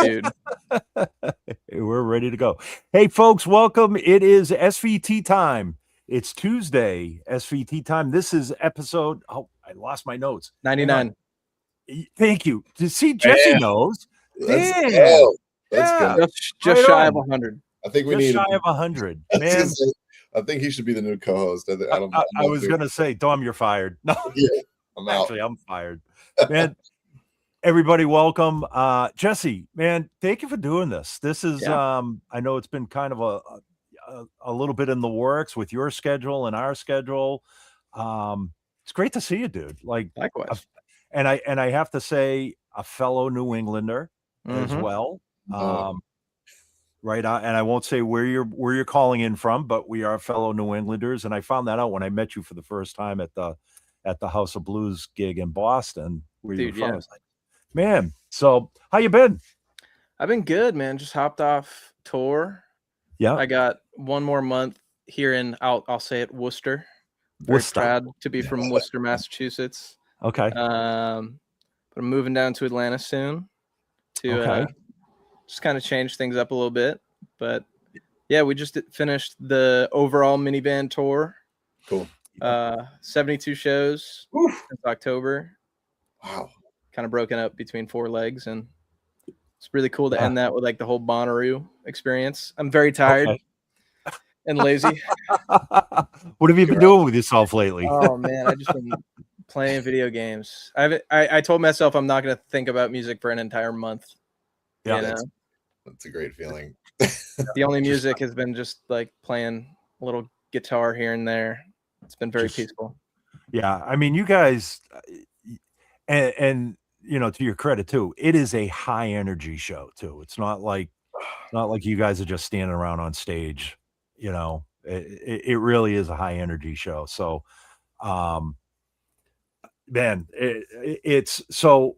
Dude. We're ready to go. Hey, folks, welcome. It is SVT time. It's Tuesday, SVT time. This is episode. Oh, I lost my notes. 99. Thank you. To see, Jesse knows. Let's Damn. go. Let's go. Just Right shy on. of 100. I think we Just need shy of 100. I was Man, gonna say, I think he should be the new co-host. I was going to say, Dom, you're fired. No, Yeah, I'm out. actually, I'm fired. Man, everybody, welcome. Jesse, man, thank you for doing this. This is, I know it's been kind of a little bit in the works with your schedule and our schedule. It's great to see you, dude. Like, Likewise. and I have to say, a fellow New Englander as well. Right. And I won't say where you're calling in from, but we are fellow New Englanders. And I found that out when I met you for the first time at the House of Blues gig in Boston, where you were from. I was like, man, so how you been? I've been good, man. Just hopped off tour. Yeah. I got one more month here in, I'll say it, Worcester. Very proud to be from Worcester, Massachusetts. Okay. But I'm moving down to Atlanta soon to just kind of change things up a little bit. But yeah, we just finished the overall minivan tour. Cool. 72 shows since October. Wow. Kind of broken up between 4 legs, and it's really cool to end that with like the whole Bonnaroo experience. I'm very tired and lazy. What have you been doing with yourself lately? Oh man, I've just been playing video games. I told myself I'm not going to think about music for an entire month. Yeah, you know? That's a great feeling. The only music has been just like playing a little guitar here and there. It's been very peaceful. Yeah, I mean, you guys, and you know, to your credit too, it is a high energy show too. It's not like you guys are just standing around on stage. You know, it really is a high energy show. So, man, it's so.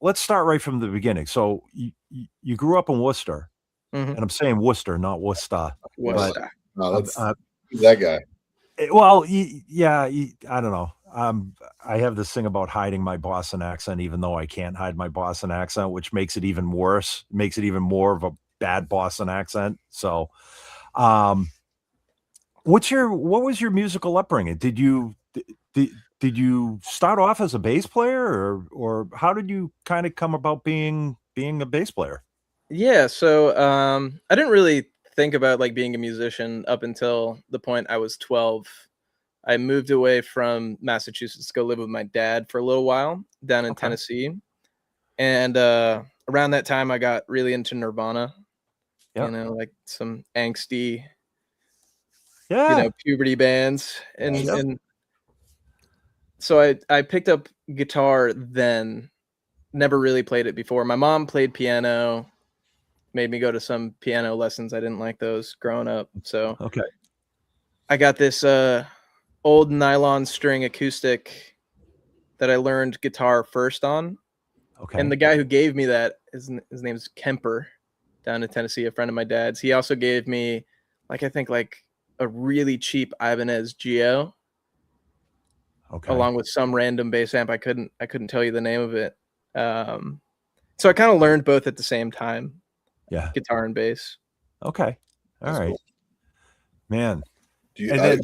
Let's start right from the beginning. So you grew up in Worcester, and I'm saying Worcester, not Worcester. Worcester. No, that's that guy. Well, I don't know. I have this thing about hiding my Boston accent, even though I can't hide my Boston accent, which makes it even worse. Makes it even more of a bad Boston accent. So, what was your musical upbringing? Did you start off as a bass player, or how did you kind of come about being a bass player? Yeah, so I didn't really think about like being a musician up until the point I was 12. I moved away from Massachusetts to go live with my dad for a little while down in Tennessee. And around that time I got really into Nirvana. You know, like some angsty puberty bands. And so I picked up guitar then, never really played it before. My mom played piano, made me go to some piano lessons. I didn't like those growing up. So I got this old nylon string acoustic that I learned guitar first on. And the guy who gave me that, his name's Kemper down in Tennessee, a friend of my dad's. He also gave me I think a really cheap Ibanez Geo. Along with some random bass amp. I couldn't tell you the name of it. So I kind of learned both at the same time. Yeah. Guitar and bass. Okay. All right. Cool. Man. Do you feel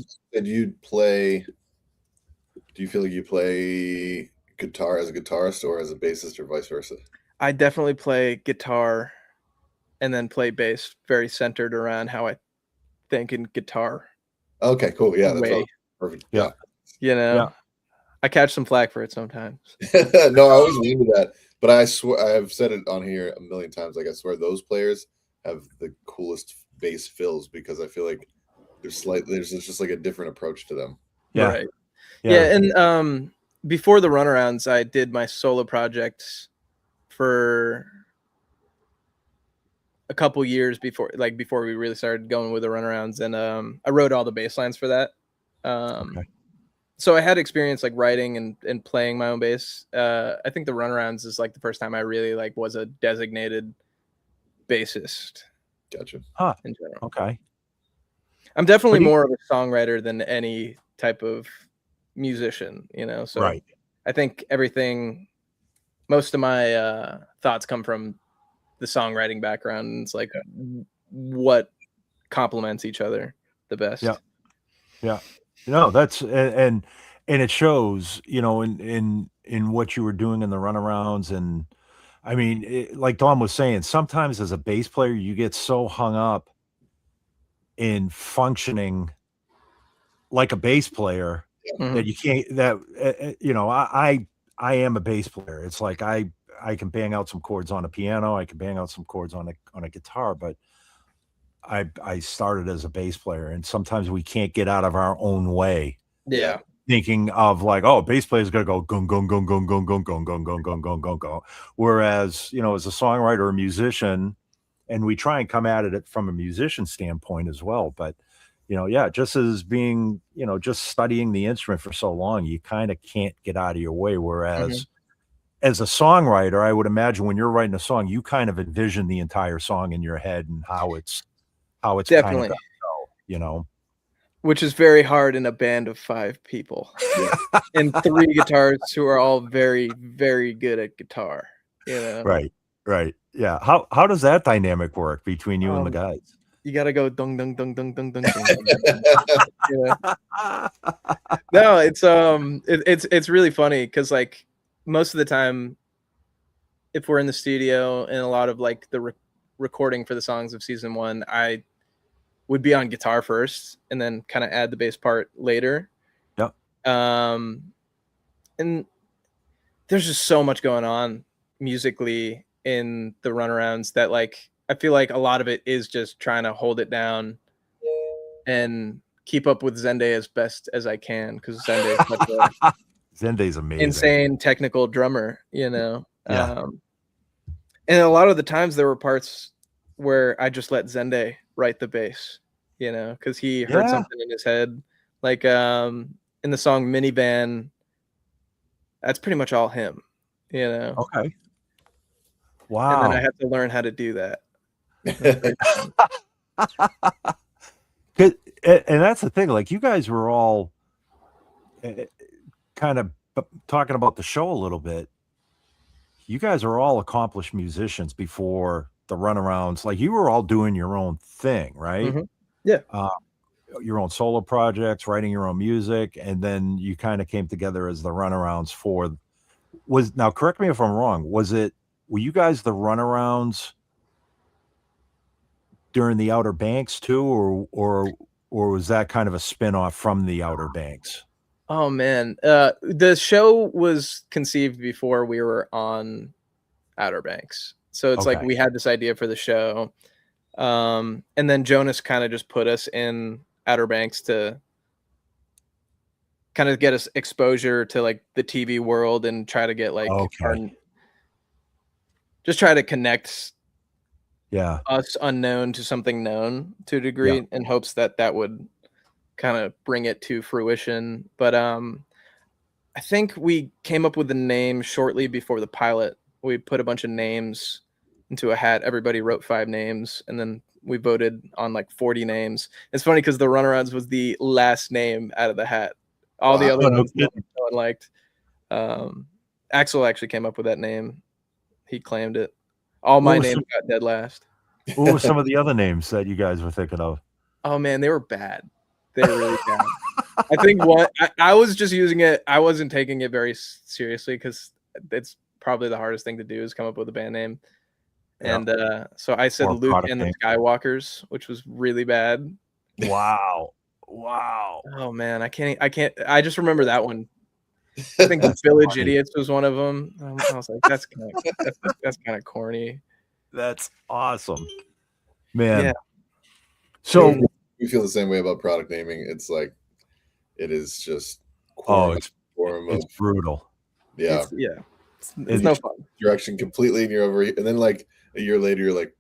like you play guitar as a guitarist or as a bassist or vice versa? I definitely play guitar and then play bass, very centered around how I think in guitar. Okay, cool. Yeah, that's all perfect. Yeah. You know, I catch some flack for it sometimes. No, I always into that. But I swear, I've said it on here a million times. Like, I swear those players have the coolest bass fills because I feel like there's just like a different approach to them. Yeah. Right. Yeah. And before the Runarounds, I did my solo projects for a couple years before we really started going with the Runarounds. And I wrote all the bass lines for that. So I had experience like writing and playing my own bass. I think the Runarounds is like the first time I really like was a designated bassist. Gotcha. In general. Okay. I'm definitely more of a songwriter than any type of musician, you know. So I think most of my thoughts come from the songwriting background, and it's like what complements each other the best. Yeah. No, that's and it shows, you know, in what you were doing in the runarounds. And I mean, like Dom was saying, sometimes as a bass player, you get so hung up in functioning like a bass player that you can't, that you know, I am a bass player. It's like I can bang out some chords on a piano, I can bang out some chords on a guitar, but I started as a bass player, and sometimes we can't get out of our own way. Yeah. Thinking of like, oh, bass player's gonna go gung gung gung gung gung gung gung gung gung gung gung gung gung. Whereas, you know, as a songwriter or musician, and we try and come at it from a musician standpoint as well. But, you know, yeah, just as being, you know, just studying the instrument for so long, you kind of can't get out of your way. Whereas as a songwriter, I would imagine when you're writing a song, you kind of envision the entire song in your head and how it's Definitely kind of gonna go, you know. Which is very hard in a band of 5 people and 3 guitarists who are all very, very good at guitar, you know? Right. Yeah. How does that dynamic work between you and the guys? You gotta go dung dung dung dung dung dung dung. You know? No, it's really funny because like most of the time, if we're in the studio and a lot of like the recording for the songs of season 1, I would be on guitar first and then kind of add the bass part later. Yep. And there's just so much going on musically in the runarounds that like I feel like a lot of it is just trying to hold it down and keep up with Zende as best as I can, because Zende's amazing, insane technical drummer, you know. Yeah. And a lot of the times there were parts where I just let Zende write the bass, you know, because he heard something in his head. Like in the song Minivan, that's pretty much all him, you know. Okay. Wow. And then I had to learn how to do that. And that's the thing, like you guys were all kind of talking about the show a little bit. You guys are all accomplished musicians before the runarounds. Like you were all doing your own thing, right? Yeah. Your own solo projects, writing your own music, and then you kind of came together as the runarounds for now correct me if I'm wrong, were you guys the runarounds during the Outer Banks too, or was that kind of a spin-off from the Outer Banks? Oh man, the show was conceived before we were on Outer Banks, so it's like we had this idea for the show, and then Jonas kind of just put us in Outer Banks to kind of get us exposure to like the TV world and try to get like just try to connect us unknown to something known to a degree, in hopes that that would kind of bring it to fruition. But I think we came up with the name shortly before the pilot. We put a bunch of names into a hat. Everybody wrote 5 names, and then we voted on like 40 names. It's funny because the Runarounds was the last name out of the hat. All the other ones no one liked. Axel actually came up with that name. He claimed it. All my names got dead last. What were some of the other names that you guys were thinking of? Oh man, they were bad. They were really bad. I think I was just using it. I wasn't taking it very seriously because it's probably the hardest thing to do is come up with a band name. And so I said Luke and the Skywalkers, which was really bad. Wow. Oh man, I can't. I just remember that one. I think the Village Idiots was one of them. I was like, that's kind of corny. That's awesome, man. Yeah. So we feel the same way about product naming. It's like it is just it's brutal. Yeah, it's no fun. Direction completely, and you're over. And then like a year later, you're like,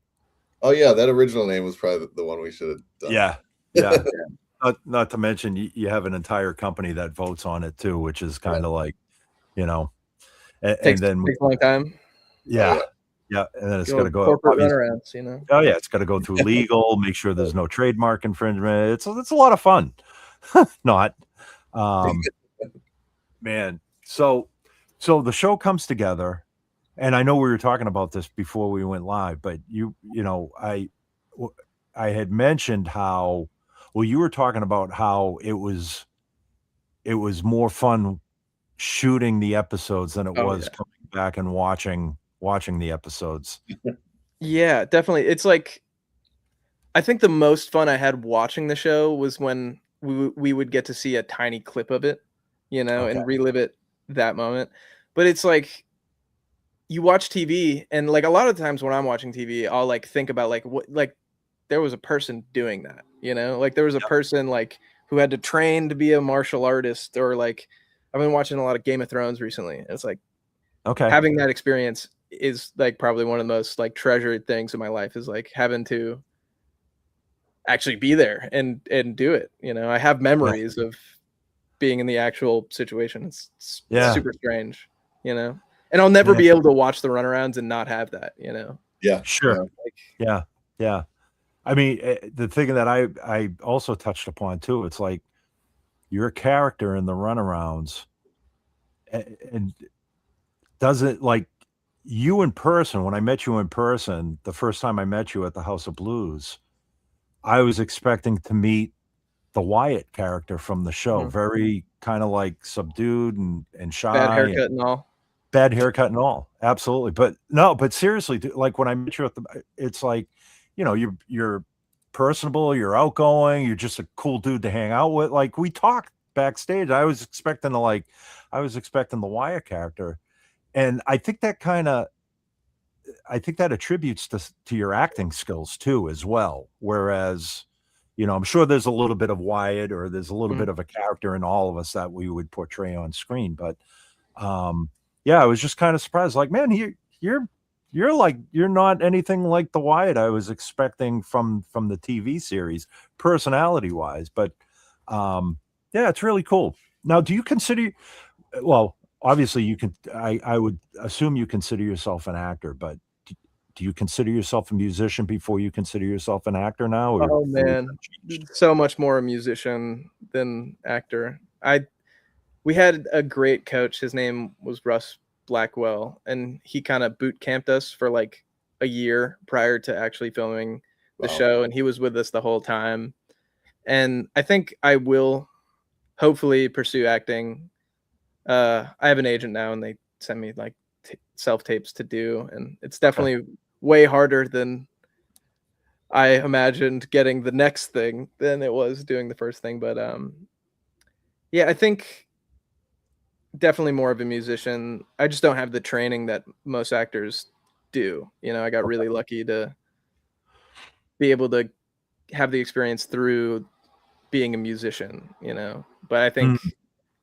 oh yeah, that original name was probably the one we should have done. Yeah. Not to mention you have an entire company that votes on it too, which is kind of like, you know, takes a long time. Yeah, and then it's got to go corporate runarounds, you know. Oh yeah, it's got to go through legal, make sure there's no trademark infringement. It's a lot of fun. Not, man. So the show comes together, and I know we were talking about this before we went live, but you know, I had mentioned how, well, you were talking about how it was more fun shooting the episodes than it Oh was yeah. coming back and watching the episodes. Yeah, definitely. It's like, I think the most fun I had watching the show was when we would get to see a tiny clip of it, you know, Okay. and relive it that moment. But it's like you watch TV and like a lot of times when I'm watching TV, I'll like think about like what like there was a person doing that, you know? Like there was a person like who had to train to be a martial artist, or like I've been watching a lot of Game of Thrones recently. It's like Okay. having that experience is like probably one of the most like treasured things in my life, is like having to actually be there and do it, you know? I have memories of being in the actual situation. It's super strange, you know? And I'll never be able to watch the Runarounds and not have that, you know? Yeah. Sure. Yeah. Yeah. I mean, the thing that I also touched upon too, it's like you're a character in the Runarounds, and does it like you in person, when I met you in person, the first time I met you at the House of Blues, I was expecting to meet the Wyatt character from the show, very kind of like subdued and shy. Bad haircut and all. Bad haircut and all. Absolutely. But no, but seriously, like when I met you at it's like, you know, you're personable, you're outgoing, you're just a cool dude to hang out with. Like we talked backstage. I was expecting the Wyatt character. And I think that attributes to your acting skills too, as well. Whereas, you know, I'm sure there's a little bit of Wyatt, or there's a little bit of a character in all of us that we would portray on screen. But yeah, I was just kind of surprised. Like, man, you're not anything like the Wyatt I was expecting from the TV series, personality wise. But yeah, it's really cool. Now, do you consider? Well, obviously, you can. I would assume you consider yourself an actor, but do you consider yourself a musician before you consider yourself an actor now? Or, Oh man, so much more a musician than actor. We had a great coach. His name was Russ Blackwell, and he kind of boot camped us for like a year prior to actually filming the show, and he was with us the whole time. And I think I will hopefully pursue acting. I have an agent now, and they send me like self tapes to do, and it's definitely way harder than I imagined getting the next thing than it was doing the first thing. But yeah, I think definitely more of a musician. I just don't have the training that most actors do. You know, I got really lucky to be able to have the experience through being a musician, you know. But I think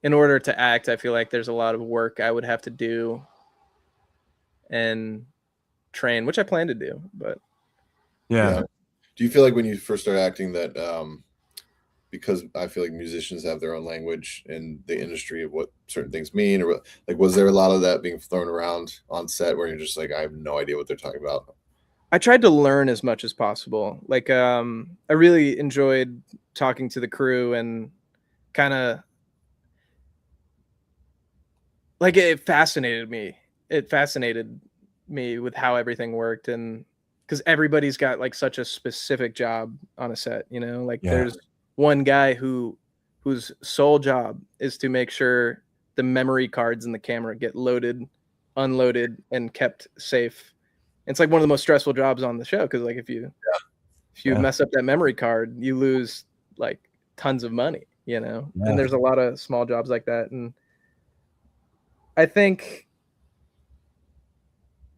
in order to act, I feel like there's a lot of work I would have to do and train, which I plan to do. But yeah. Do you feel like when you first started acting that because I feel like musicians have their own language in the industry of what certain things mean, or like was there a lot of that being thrown around on set where you're just like, I have no idea what they're talking about? I tried to learn as much as possible. Like I really enjoyed talking to the crew and kind of like it fascinated me. It fascinated me with how everything worked, and because everybody's got like such a specific job on a set, you know, like there's one guy whose sole job is to make sure the memory cards in the camera get loaded, unloaded, and kept safe. It's like one of the most stressful jobs on the show, because like if you mess up that memory card, you lose like tons of money, you know. And there's a lot of small jobs like that, and I think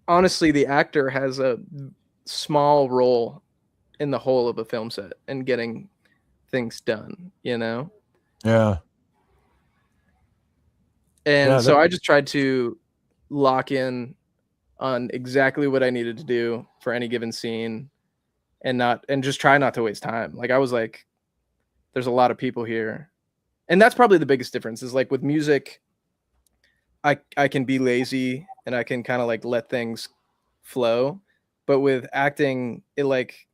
honestly the actor has a small role in the whole of a film set and getting things done, you know. And so I just tried to lock in on exactly what I needed to do for any given scene, and just try not to waste time. Like I was like, there's a lot of people here. And that's probably the biggest difference, is like with music, I can be lazy and I can kind of like let things flow. But with acting, it like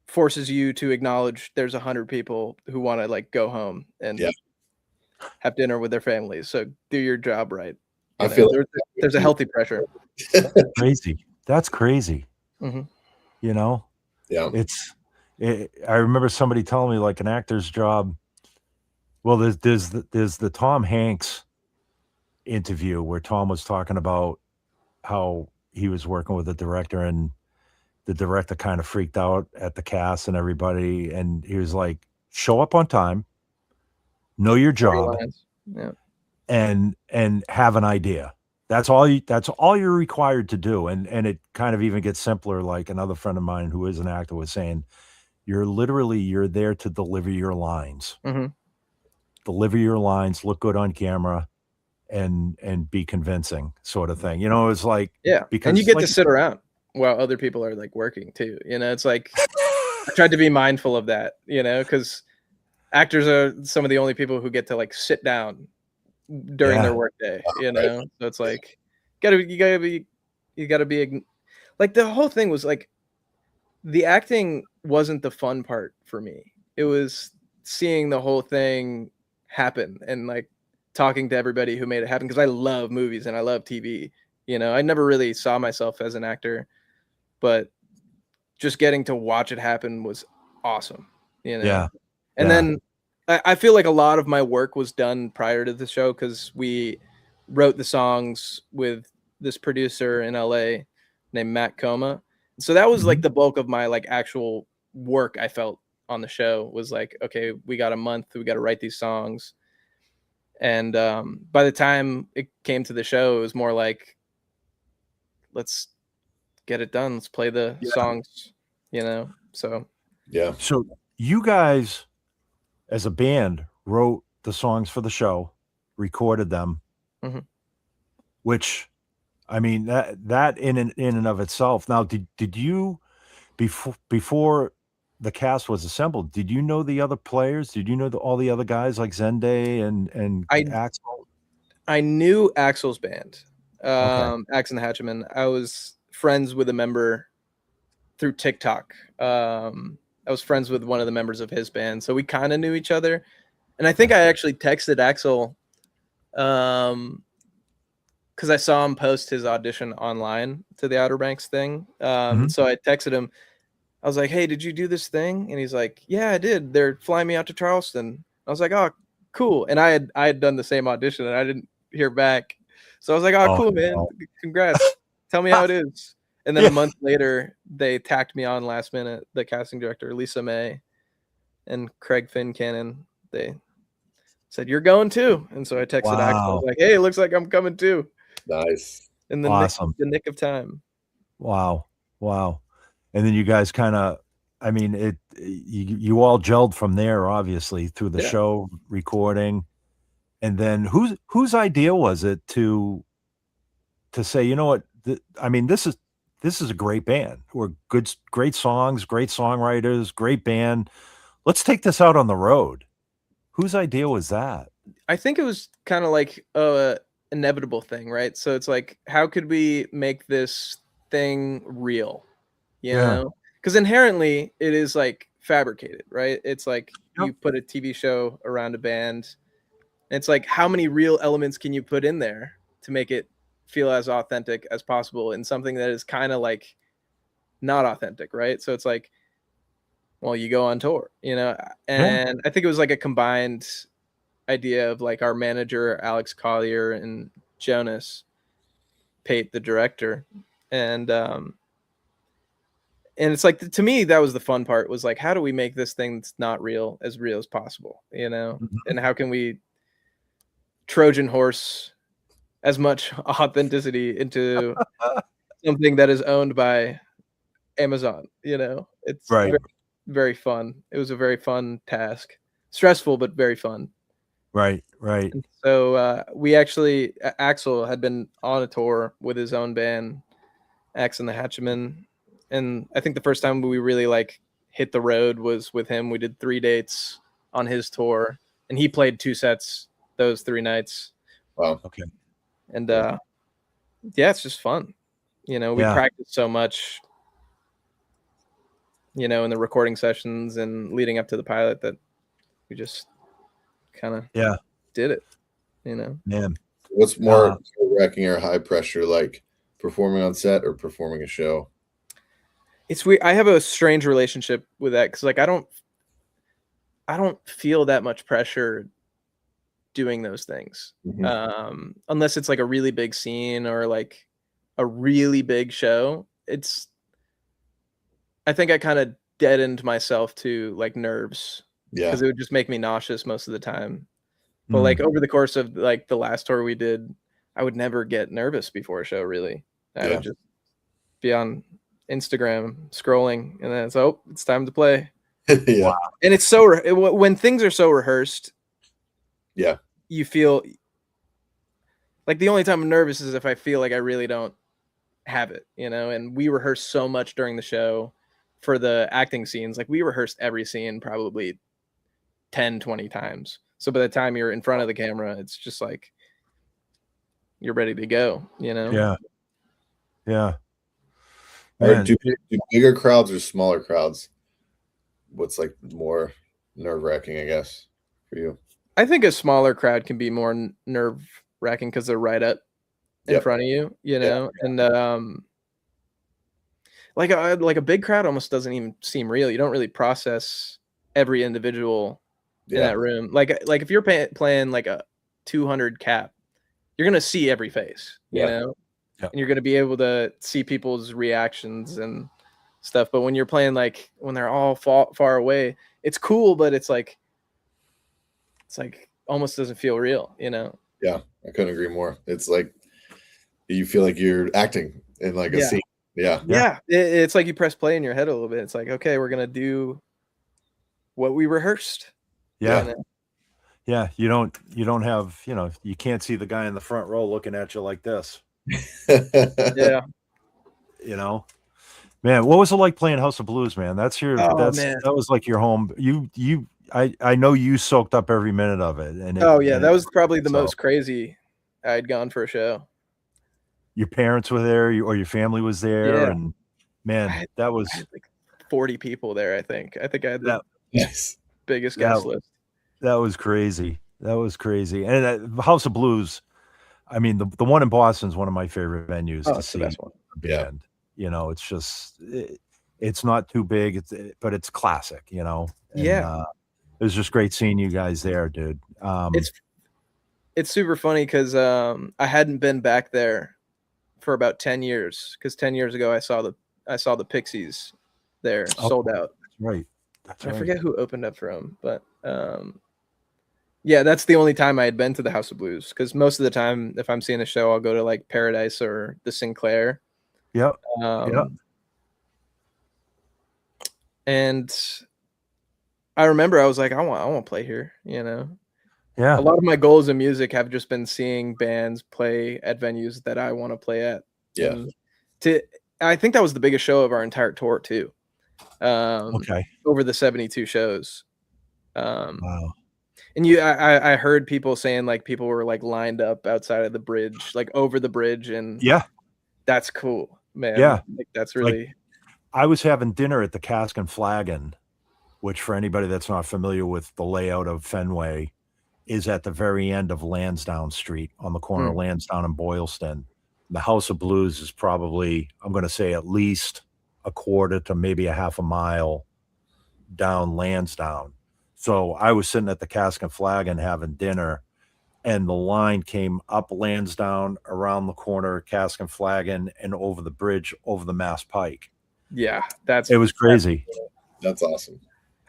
forces you to acknowledge there's 100 people who want to like go home and have dinner with their families. So do your job right. I feel like there's a healthy pressure. Crazy. That's crazy. Mm-hmm. You know, yeah. I remember somebody telling me like an actor's job. Well, there's the Tom Hanks interview where Tom was talking about how he was working with the director, and the director kind of freaked out at the cast and everybody, and he was like, show up on time, know your job, yeah, and have an idea. That's all you're required to do. And it kind of even gets simpler. Like another friend of mine who is an actor was saying, you're there to deliver your lines. Mm-hmm. Deliver your lines, look good on camera, and be convincing, sort of thing. You know, it's like, because and you get to sit around while other people are like working too. You know, it's like I tried to be mindful of that, you know, because actors are some of the only people who get to like sit down during their workday, you know. So it's like you gotta be like, the whole thing was like, the acting wasn't the fun part for me. It was seeing the whole thing happen and like talking to everybody who made it happen, because I love movies and I love TV. You know, I never really saw myself as an actor, but just getting to watch it happen was awesome, you know. And then I feel like a lot of my work was done prior to the show, because we wrote the songs with this producer in LA named Matt Coma. So that was like the bulk of my like actual work. I felt on the show was like, okay, we got a month, we got to write these songs. And by the time it came to the show, it was more like, let's get it done. Let's play the songs, you know? So, So you guys as a band wrote the songs for the show, recorded them, which, I mean, that in and of itself. Now, did you, before the cast was assembled, did you know the other players? Did you know all the other guys like Zende and Axel? I knew Axel's band, Axe and the Hatchmen. I was friends with a member through TikTok. I was friends with one of the members of his band, so we kind of knew each other. And I think I actually texted Axel because I saw him post his audition online to the Outer Banks thing. So I texted him. I was like, hey, did you do this thing? And he's like, yeah, I did. They're flying me out to Charleston. I was like, oh, cool. And I had done the same audition and I didn't hear back. So I was like, oh, cool, man. Congrats. Tell me how it is. And then a month later, they tacked me on last minute. The casting director, Lisa May, and Craig Fincannon, they said, you're going too. And so I texted Axel. I was like, hey, it looks like I'm coming too. Nice. In the nick of time. Wow. And then you guys kind of, I mean, you all gelled from there, obviously, through the show recording. And then whose idea was it to say, you know what, I mean, this is a great band. We're great songs, great songwriters, great band. Let's take this out on the road. Whose idea was that? I think it was kind of like a inevitable thing, right? So it's like, how could we make this thing real? You know? Because inherently it is like fabricated, right? It's like you put a TV show around a band. And it's like, how many real elements can you put in there to make it feel as authentic as possible in something that is kind of like not authentic, right? So it's like, well, you go on tour, you know? And I think it was like a combined idea of like our manager, Alex Golliher, and Jonas Pate, the director. And it's like, to me, that was the fun part, was like, how do we make this thing that's not real as possible, you know? And how can we Trojan horse as much authenticity into something that is owned by Amazon, you know? It's very, very fun. It was a very fun task. Stressful, but very fun. Right. And so we actually, Axel had been on a tour with his own band, Axe and the Hatchmen. And I think the first time we really like hit the road was with him. We did 3 dates on his tour, and he played 2 sets those 3 nights. Wow. Okay. And it's just fun. You know, we practiced so much, you know, in the recording sessions and leading up to the pilot, that we just kind of did it, you know. Man, What's more wrecking or high pressure, like performing on set or performing a show? It's weird. I have a strange relationship with that because like I don't feel that much pressure doing those things, unless it's like a really big scene or like a really big show. I think I kind of deadened myself to like nerves because it would just make me nauseous most of the time. But like over the course of like the last tour we did, I would never get nervous before a show. Really, I would just be on Instagram scrolling, and then it's time to play. Wow. And it's when things are so rehearsed. Yeah, you feel like the only time I'm nervous is if I feel like I really don't have it, and we rehearsed so much during the show for the acting scenes. Like we rehearsed every scene probably 10, 20 times. So by the time you're in front of the camera, it's just like you're ready to go, Yeah. Do bigger crowds or smaller crowds? What's like more nerve-wracking, I guess, for you? I think a smaller crowd can be more nerve-wracking because they're right up in front of you, and like a big crowd almost doesn't even seem real. You don't really process every individual in that room. Like if you're playing like a 200 cap, you're gonna see every face, and you're gonna be able to see people's reactions and stuff. But when you're playing like when they're all far away, it's cool, but it's like almost doesn't feel real, Yeah, I couldn't agree more. It's like you feel like you're acting in like a scene. Yeah. It's like you press play in your head a little bit. It's like, okay, we're gonna do what we rehearsed. Yeah. You don't have, you can't see the guy in the front row looking at you like this. Yeah. Man, what was it like playing House of Blues, man? That was like your home. I know you soaked up every minute of it. And that was probably the most crazy I'd gone for a show. Your parents were there, or your family was there, and man, I had like 40 people there. I think I had the biggest guest list. That was crazy. And House of Blues, I mean, the one in Boston is one of my favorite venues to see a band. It's just it's not too big, but it's classic. And, it was just great seeing you guys there, dude. It's super funny because I hadn't been back there for about 10 years because 10 years ago I saw the Pixies there sold out. Right. I forget who opened up for them, but that's the only time I had been to the House of Blues because most of the time if I'm seeing a show I'll go to like Paradise or the Sinclair. And I remember I was like, I want to play here, A lot of my goals in music have just been seeing bands play at venues that I want to play at. I think that was the biggest show of our entire tour too. Over the 72 shows. Wow. And I heard people saying like people were like lined up outside of the bridge, like over the bridge, and that's cool, man. Like, that's really. I was having dinner at the Cask and Flagon, which for anybody that's not familiar with the layout of Fenway, is at the very end of Lansdowne Street on the corner of Lansdowne and Boylston. The House of Blues is probably, I'm going to say, at least a quarter to maybe a half a mile down Lansdowne. So I was sitting at the Cask and Flagon having dinner, and the line came up Lansdowne, around the corner, Cask and Flagon, and over the bridge, over the Mass Pike. Yeah, it was crazy. That's awesome.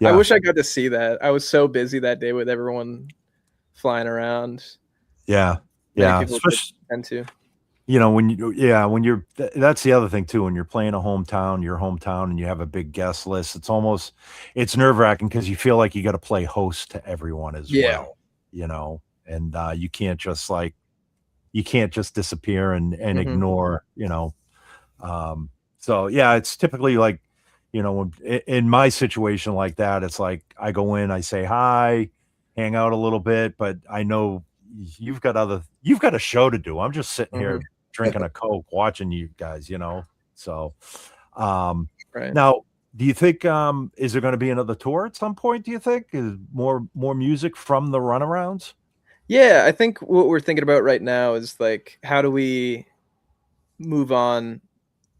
I wish I got to see that. I was so busy that day with everyone flying around. Especially when you're that's the other thing too, when you're playing your hometown, and you have a big guest list, it's nerve-wracking because you feel like you got to play host to everyone as well, and you can't just disappear and ignore, it's typically like, when in my situation like that, it's like I go in, I say hi, hang out a little bit, but I know you've got a show to do. I'm just sitting here drinking a Coke, watching you guys, So, now, do you think is there going to be another tour at some point? Do you think is more music from the Runarounds? Yeah, I think what we're thinking about right now is like, how do we move on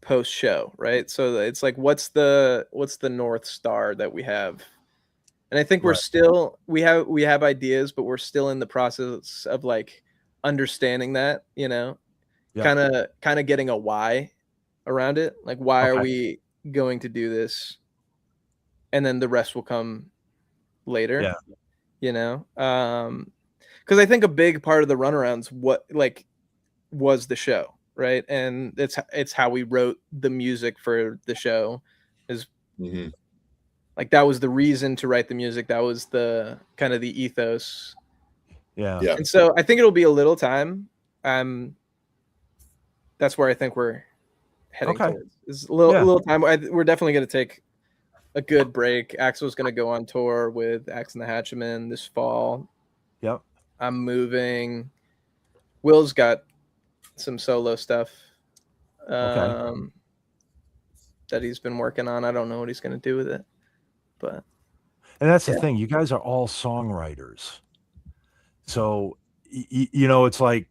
post show, right? So it's like, what's the North Star that we have? And I think we're Right. still we have ideas, but we're still in the process of like understanding that, Yeah. kind of getting a why around it. Like, why are Okay. we going to do this? And then the rest will come later, Yeah. Because I think a big part of the Runarounds was the show, right? And it's how we wrote the music for the show. Is Mm-hmm. like, that was the reason to write the music. That was the kind of the ethos. Yeah. Yeah. And so I think it'll be a little time. That's where I think we're heading Okay. towards. Is a little time. We're definitely going to take a good break. Axel's going to go on tour with Axe and the Hatchaman this fall. Yep. I'm moving. Will's got some solo stuff that he's been working on. I don't know what he's going to do with it, but and that's the thing. You guys are all songwriters, so it's like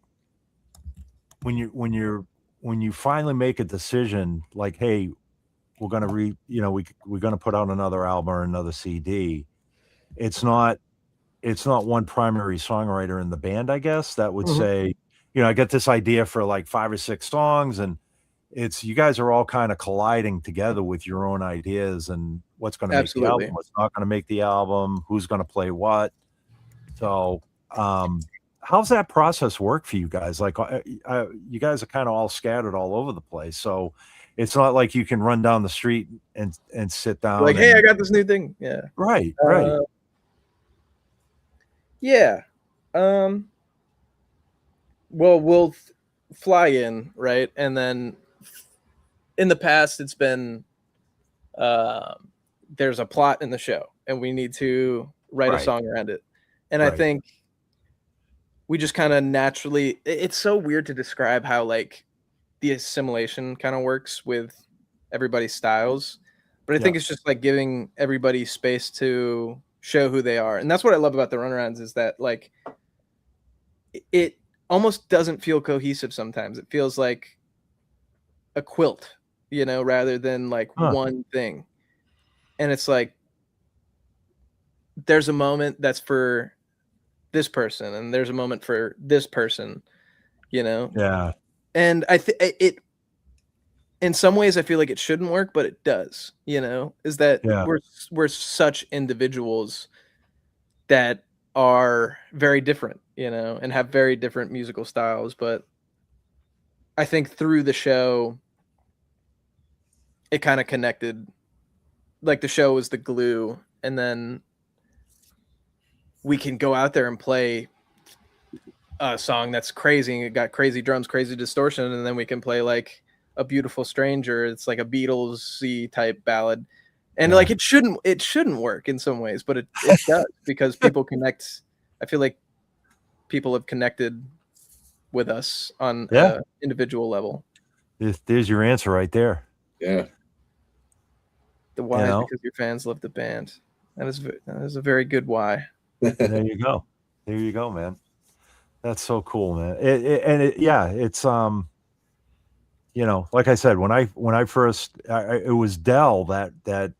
when you finally make a decision, like, hey, we're gonna we're gonna put out another album or another CD. It's not one primary songwriter in the band, I guess, that would say, I get this idea for like 5 or 6 songs, and it's you guys are all kind of colliding together with your own ideas and what's going to make the album, what's not going to make the album, who's going to play what. So how's that process work for you guys? Like, you guys are kind of all scattered all over the place, so it's not like you can run down the street and sit down like, hey, I got this new thing. Yeah, right. Yeah. Well, we'll fly in, right? And then in the past, it's been there's a plot in the show, and we need to write a song around it. And I think we just kind of naturally, it's so weird to describe how like the assimilation kind of works with everybody's styles. But I think it's just like giving everybody space to show who they are. And that's what I love about the Runarounds, is that like it almost doesn't feel cohesive sometimes. It feels like a quilt, rather than like one thing. And it's like there's a moment that's for this person, and there's a moment for this person, Yeah. And I think it, in some ways, I feel like it shouldn't work, but it does. Is that we're such individuals that are very different, and have very different musical styles. But I think through the show, it kind of connected. Like, the show was the glue, and then we can go out there and play a song that's crazy, and it got crazy drums, crazy distortion, and then we can play like A Beautiful Stranger. It's like a Beatles-y type ballad, and like it shouldn't work in some ways, but it does, because people connect. I feel like people have connected with us on an individual level. There's your answer right there. Yeah. The why is because your fans love the band. That is a very good why. There you go. There you go, man. That's so cool, man. It's like I said, when I first, it was Dell that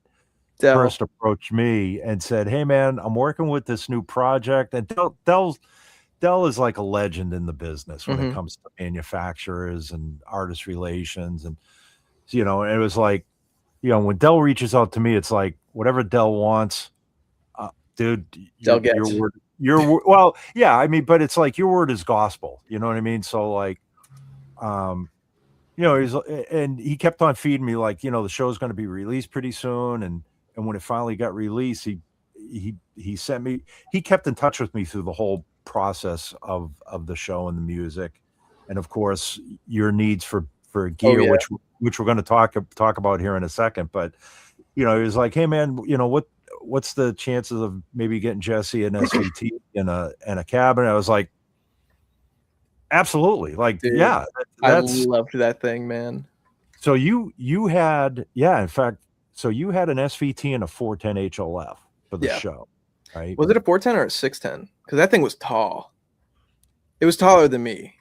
first approached me and said, "Hey, man, I'm working with this new project." And Dell is like a legend in the business when it comes to manufacturers and artist relations, and and it was like, when Dell reaches out to me, it's like whatever Dell wants, dude. Dell gets your word. Well, yeah, I mean, but it's like your word is gospel. You know what I mean? So like, he kept on feeding me like, the show's going to be released pretty soon, and when it finally got released, he sent me. He kept in touch with me through the whole process of the show and the music, and of course your needs for gear, which we're going to talk about here in a second. But he was like, "Hey, man, what's the chances of maybe getting Jesse an SVT and a cabin?" I was like, absolutely. Like, dude, yeah, I loved that thing, man. So you had, in fact, so you had an SVT and a 410 HLF for the show, right? Was it a 410 or a 610? Because that thing was tall. It was taller than me.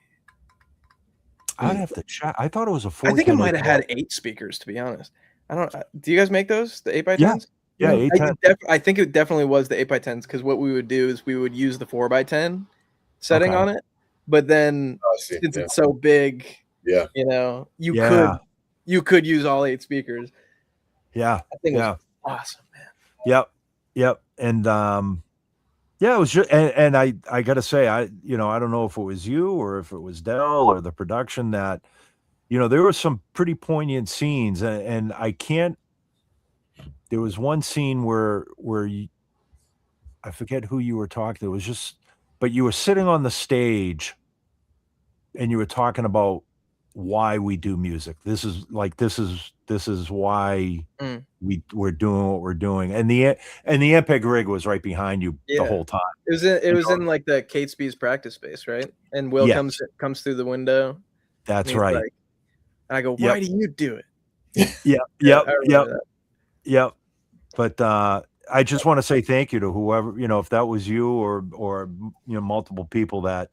I'd have to check. I thought it was a 410. I think it might have had 8 speakers, to be honest. I don't. Do you guys make those, the 8x10s? Yeah, 810. I think it definitely was the 8x10s, because what we would do is we would use the 4x10 setting on it, but then since it's so big, you know, you could use all 8 speakers. Yeah, I think it was awesome, man. Yep, and yeah, it was just, and I gotta say, I don't know if it was you or if it was Dell or the production that, there were some pretty poignant scenes, and I can't. There was one scene where I forget who you were talking to. It was just, but you were sitting on the stage, and you were talking about why we do music. This is why we're doing what we're doing. And the Ampeg rig was right behind you the whole time. It was in like the Kate Speed's practice space, right? And Will comes through the window. That's right. Like, and I go, why do you do it? Yep. But I just want to say thank you to whoever, if that was you or multiple people that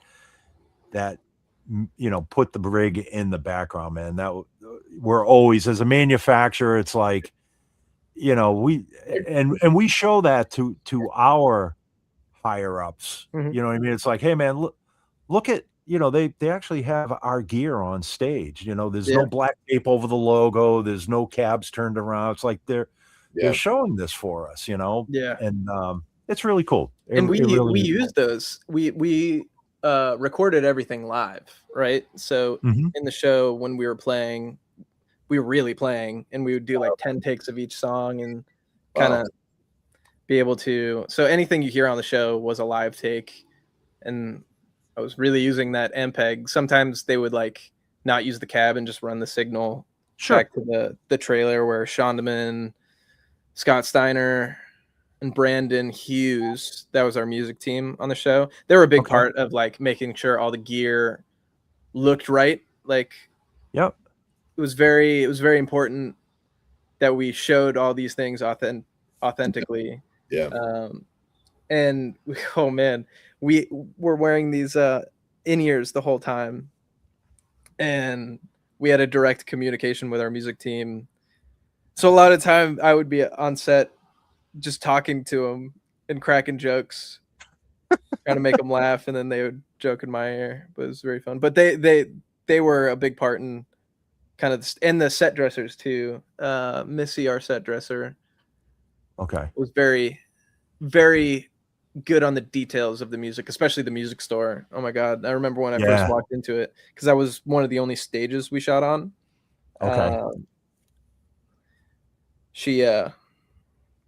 put the rig in the background, man. That we're always, as a manufacturer, it's like, we show that to our higher ups. You know what I mean? It's like, hey man, look at, they actually have our gear on stage. There's no black tape over the logo. There's no cabs turned around. It's like they're showing this for us, and it's really cool. And we use those. We recorded everything live, right? So in the show, when we were playing, we were really playing, and we would do like 10 takes of each song and kind of be able to. So anything you hear on the show was a live take, and I was really using that Ampeg. Sometimes they would like not use the cab and just run the signal back to the trailer where Shondaman, Scott Steiner, and Brandon Hughes, that was our music team on the show. They were a big part of like making sure all the gear looked right. Like, it was very important that we showed all these things authentically. And oh man, we were wearing these in-ears the whole time, and we had a direct communication with our music team. So a lot of time I would be on set just talking to them and cracking jokes, trying to make them laugh, and then they would joke in my ear. But it was very fun. But they were a big part in kind of and the set dressers too. Missy, our set dresser, was very, very good on the details of the music, especially the music store. Oh my god, I remember when I first walked into it, because that was one of the only stages we shot on. She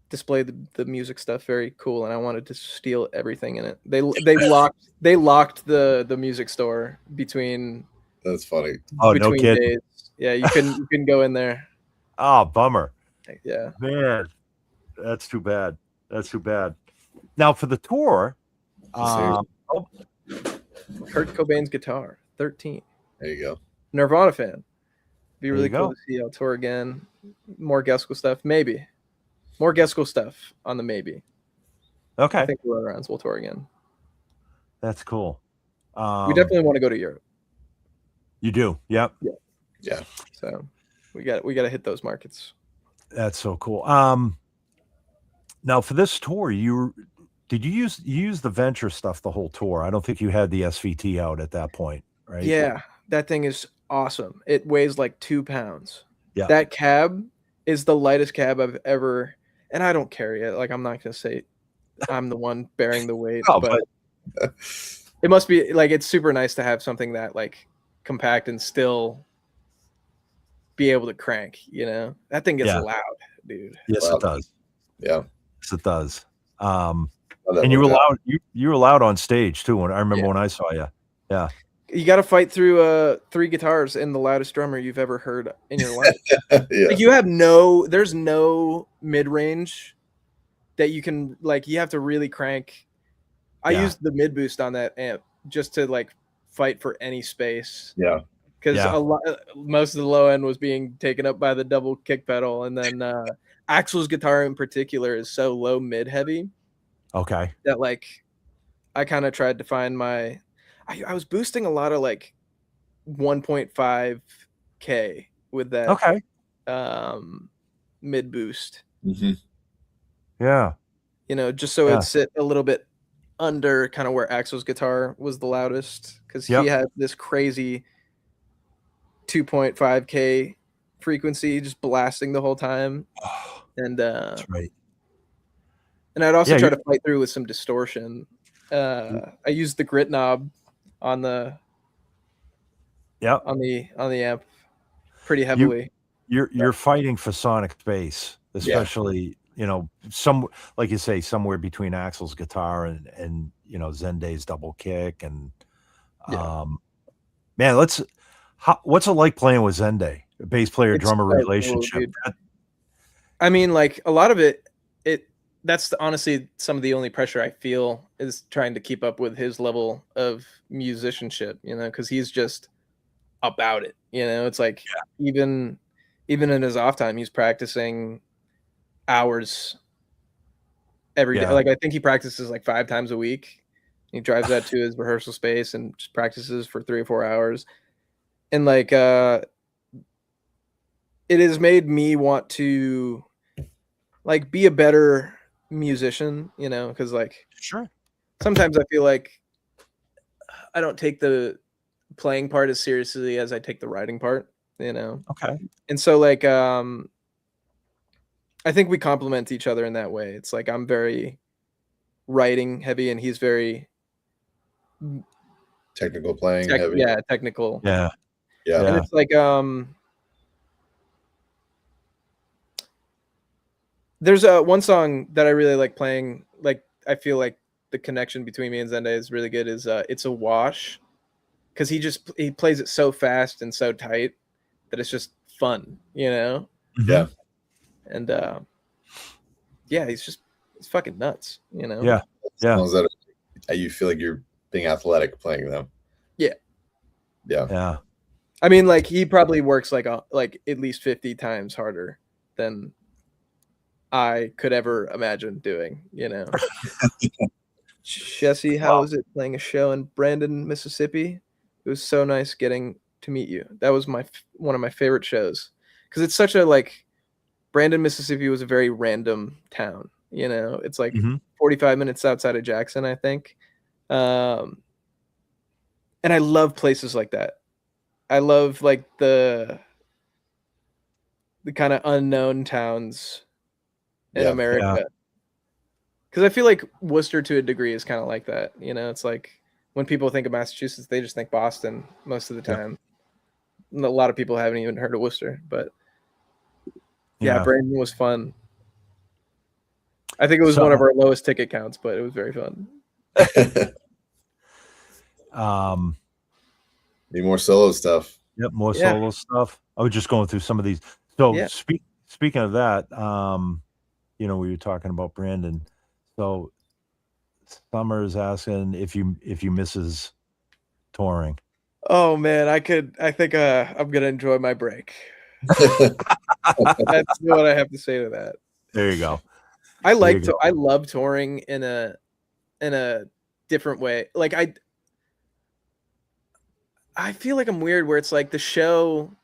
displayed the music stuff very cool, and I wanted to steal everything in it. They locked the music store between. That's funny. Oh, no kidding. Days. Yeah, you couldn't go in there. Oh, bummer. Yeah, man, that's too bad. Now for the tour, Kurt Cobain's guitar, 13. There you go. Nirvana fan. Be really cool to see y'all tour again. More Geskle stuff, maybe. More Geskle stuff on the maybe. Okay. I think the Runarounds will tour again. That's cool. We definitely want to go to Europe. You do? Yep. Yeah. So we got to hit those markets. That's so cool. Now for this tour, did you use the Venture stuff the whole tour? I don't think you had the SVT out at that point, right? Yeah, that thing is awesome. It weighs like 2 pounds. Yeah. That cab is the lightest cab I've ever, and I don't carry it. Like, I'm not gonna say I'm the one bearing the weight, but it must be like, it's super nice to have something that like compact and still be able to crank, that thing gets loud, dude. Yes, it does. Yeah. Yes, it does. And you were loud on stage too. When I remember when I saw you. Yeah. You got to fight through 3 guitars and the loudest drummer you've ever heard in your life. Like, you have there's no mid-range that you can, like, you have to really crank. I used the mid boost on that amp just to like fight for any space. Yeah. Because most of the low end was being taken up by the double kick pedal, and then Axl's guitar in particular is so low mid heavy. Okay. That like I kind of tried to find I was boosting a lot of like 1.5K with that mid boost. Mm-hmm. Yeah. Just so it'd sit a little bit under kind of where Axel's guitar was the loudest, because he had this crazy 2.5K frequency just blasting the whole time. And that's right. And I'd also try to fight through with some distortion. I used the grit knob on the on the amp pretty heavily. You're fighting for sonic space, especially like you say, somewhere between Axel's guitar and Zenday's double kick. And man, what's it like playing with Zenday, a bass player drummer relationship? Cool, I mean, like a lot of that's honestly some of the only pressure I feel is trying to keep up with his level of musicianship, because he's just about it. It's like even in his off time, he's practicing hours every day. Like I think he practices like 5 times a week. He drives out to his rehearsal space and just practices for 3 or 4 hours. And like it has made me want to like be a better musician, because like sometimes I feel like I don't take the playing part as seriously as I take the writing part, Okay. And so like I think we complement each other in that way. It's like I'm very writing heavy and he's very technical playing heavy. Yeah, technical. Yeah. And it's like there's one song that I really like playing. Like I feel like the connection between me and Zendaya is really good. Is It's a Wash, because he plays it so fast and so tight that it's just fun, Yeah. And he's fucking nuts, Yeah. That you feel like you're being athletic playing them. Yeah. I mean, like he probably works like at least 50 times harder than I could ever imagine doing, Jesse, how was it playing a show in Brandon, Mississippi? It was so nice getting to meet you. That was one of my favorite shows, because it's such a like Brandon, Mississippi was a very random town. It's like 45 minutes outside of Jackson, I think. And I love places like that. I love like the kind of unknown towns in America. Because I feel like Worcester to a degree is kind of like that. It's like when people think of Massachusetts, they just think Boston most of the time. A lot of people haven't even heard of Worcester, but Brandon was fun. I think it was one of our lowest ticket counts, but it was very fun. Need more solo stuff. Yep, more solo stuff. I was just going through some of these. So speaking of that, we were talking about Brandon. So Summer's asking if you misses touring. Oh man, I think I'm gonna enjoy my break. That's what I have to say to that. There you go. I love touring in a different way. Like I feel like I'm weird where it's like the show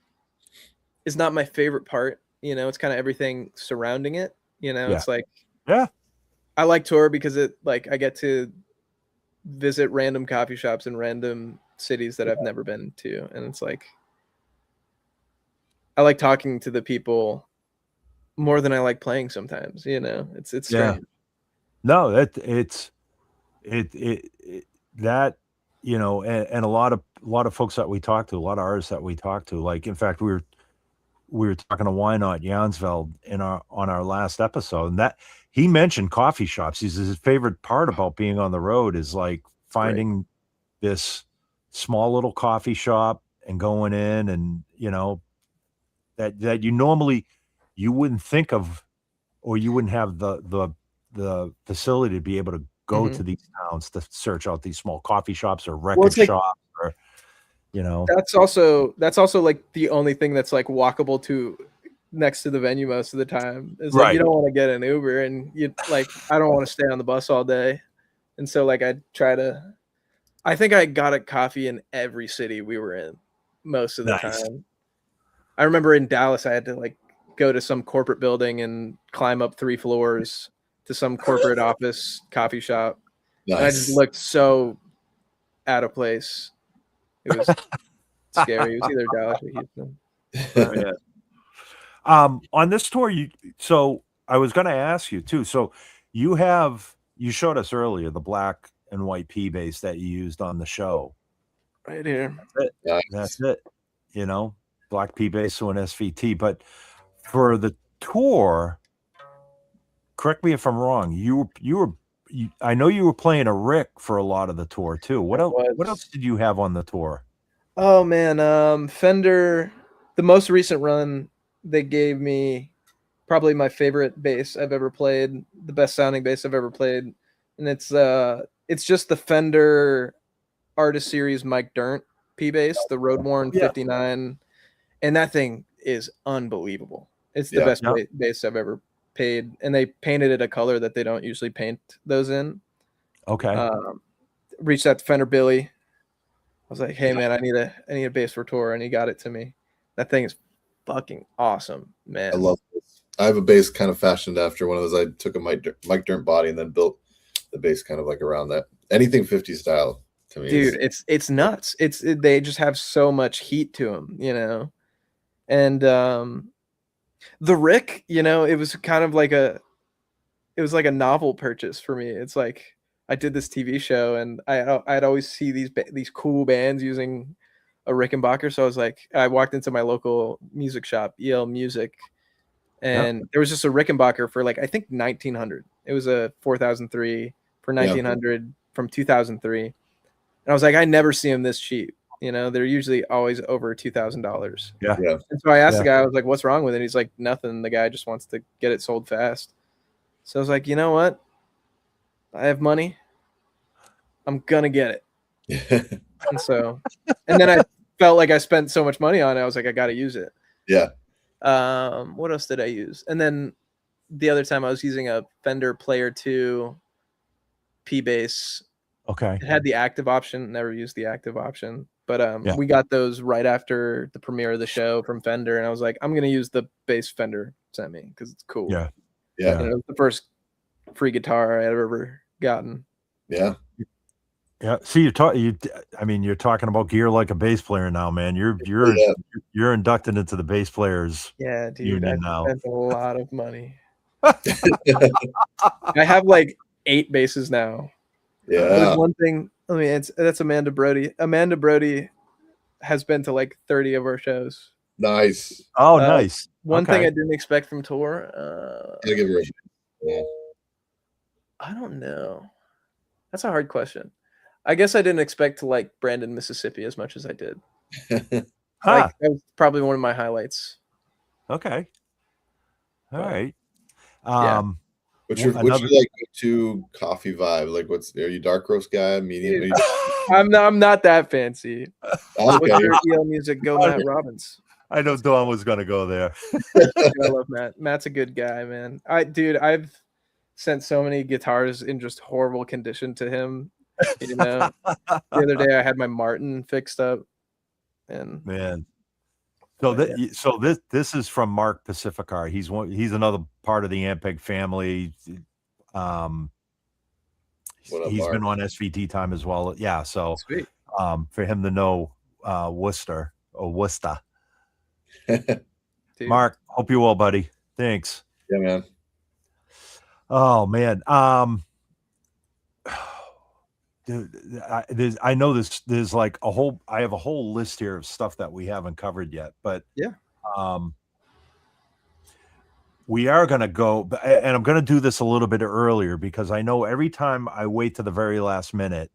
is not my favorite part. It's kind of everything surrounding it. It's like I like tour because it like I get to visit random coffee shops in random cities that I've never been to, and it's like I like talking to the people more than I like playing sometimes. It's strange. No, that and a lot of folks that we talk to, a lot of artists that we talk to, like in fact we were talking to Why Not Jansveld on our last episode, and that he mentioned coffee shops. His favorite part about being on the road is like finding this small little coffee shop and going in, and that you wouldn't think of, or you wouldn't have the facility to be able to go to these towns to search out these small coffee shops or record shops, or That's also like the only thing that's like walkable to next to the venue most of the time. Is like you don't want to get an Uber, and you like I don't want to stay on the bus all day, and so like I try to I think I got a coffee in every city we were in most of the time. I remember in Dallas, I had to like go to some corporate building and climb up 3 floors to some corporate office coffee shop. Nice. And I just looked so out of place. It was scary. It was either Dallas or Houston. On this tour, so I was going to ask you too. So you showed us earlier the black and white P bass that you used on the show. Right here. That's it. You know, black P bass to an SVT. But for the tour, correct me if I'm wrong. I know you were playing a Rick for a lot of the tour too. What else did you have on the tour? Oh man, Fender. The most recent run, they gave me probably my favorite bass I've ever played, the best sounding bass I've ever played, and it's just the Fender Artist Series Mike Dirnt P bass, the Road Worn 59, and that thing is unbelievable. It's the best bass I've ever paid, and they painted it a color that they don't usually paint those in. Okay. Reached out to Fender Billy. I was like, "Hey man, I need a bass for tour," and he got it to me. That thing is fucking awesome, man. I love this. I have a bass kind of fashioned after one of those. I took a Mike Dirnt body and then built the bass kind of like around that. Anything 50 style to me, dude, it's nuts. They just have so much heat to them, you know. And the Rick, you know, it was kind of like a novel purchase for me. It's like I did this TV show, and I'd always see these cool bands using a Rickenbacker. So I was like, I walked into my local music shop, EL Music, and there was just a Rickenbacker for like I think $1,900. It was a 4003 for $1,900 from 2003. And I was like, I never see them this cheap. You know, they're usually always over $2,000. Yeah. And so I asked the guy, I was like, what's wrong with it? He's like, nothing. The guy just wants to get it sold fast. So I was like, you know what? I have money. I'm going to get it. And then I felt like I spent so much money on it. I was like, I got to use it. Yeah. What else did I use? And then the other time I was using a Fender Player 2 P bass. Okay. It had the active option. Never used the active option. But we got those right after the premiere of the show from Fender, and I was like, I'm going to use the bass Fender sent me because it's cool. Yeah. You know, it was the first free guitar I had ever gotten. Yeah. Yeah. See, you're talking about gear like a bass player now, man. You're inducted into the bass players. Yeah, dude. Union now. Spent a lot of money. I have like 8 basses now. Yeah. There's one thing. I mean, that's Amanda Brody. Amanda Brody has been to like 30 of our shows. Nice. Oh, nice. One thing I didn't expect from tour. I don't know. That's a hard question. I guess I didn't expect to like Brandon, Mississippi as much as I did. Like, that was probably one of my highlights. Okay. All right. What's your like go-to coffee vibe? Like, are you dark roast guy, medium? I'm not that fancy. Okay. What's your EL music? Go Matt Robbins. I know Dom was gonna go there. I love Matt. Matt's a good guy, man. I've sent so many guitars in just horrible condition to him. You know, the other day I had my Martin fixed up, and man. So this is from Mark Pacificar. He's another part of the Ampeg family. He's been on SVT time as well. Yeah. So for him to know Worcester. Mark, hope you're well, buddy. Thanks. Yeah, man. Oh man. Dude, I know there's like I have a whole list here of stuff that we haven't covered yet, but we are going to go, and I'm going to do this a little bit earlier because I know every time I wait to the very last minute,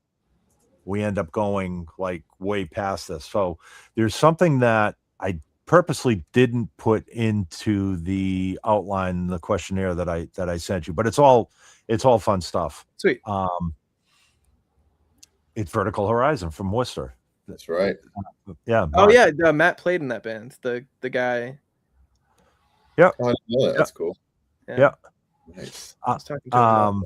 we end up going like way past this. So there's something that I purposely didn't put into the outline, the questionnaire that I sent you, but it's all fun stuff. Sweet. It's Vertical Horizon from Worcester. That's right. Yeah. Mark. Oh yeah, Matt played in that band. The guy. Yeah. Oh, I know that. That's cool. Yeah. Nice. I was talking to him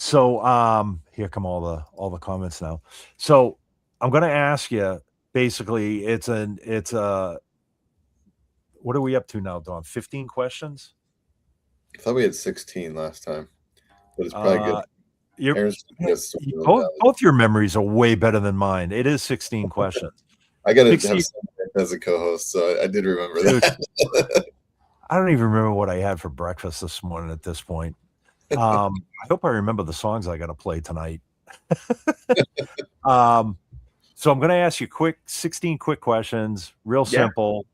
So here come all the comments now. So I'm going to ask you. Basically, it's a. What are we up to now, Dom? 15 questions. I thought we had 16 last time, but it's probably good. Both your memories are way better than mine. It is 16 questions. I got to have someone as a co-host, so I did remember that. I don't even remember what I had for breakfast this morning at this point. I hope I remember the songs I got to play tonight. So I'm going to ask you 16 quick questions, real simple.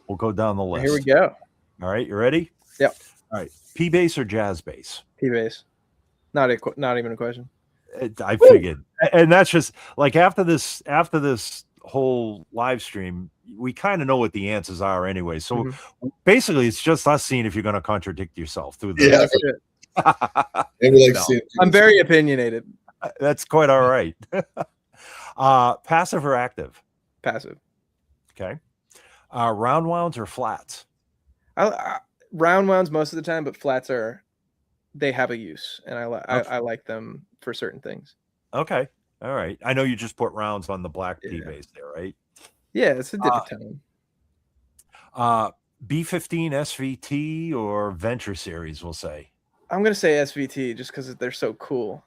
We'll go down the list. Here we go. All right, you ready? Yep. All right, P bass or jazz bass? P bass. Not even a question. I figured, and that's just like after this whole live stream, we kind of know what the answers are anyway. So basically, it's just us seeing if you're going to contradict yourself through the. I'm very opinionated. That's quite all right. Passive or active? Passive. Okay. Round wounds or flats? Round wounds most of the time, but flats they have a use, and I like them for certain things. Okay. All right. I know you just put rounds on the black P bass there, right? Yeah, it's a different tone. B15 SVT or Venture Series, we'll say. I'm gonna say SVT just because they're so cool.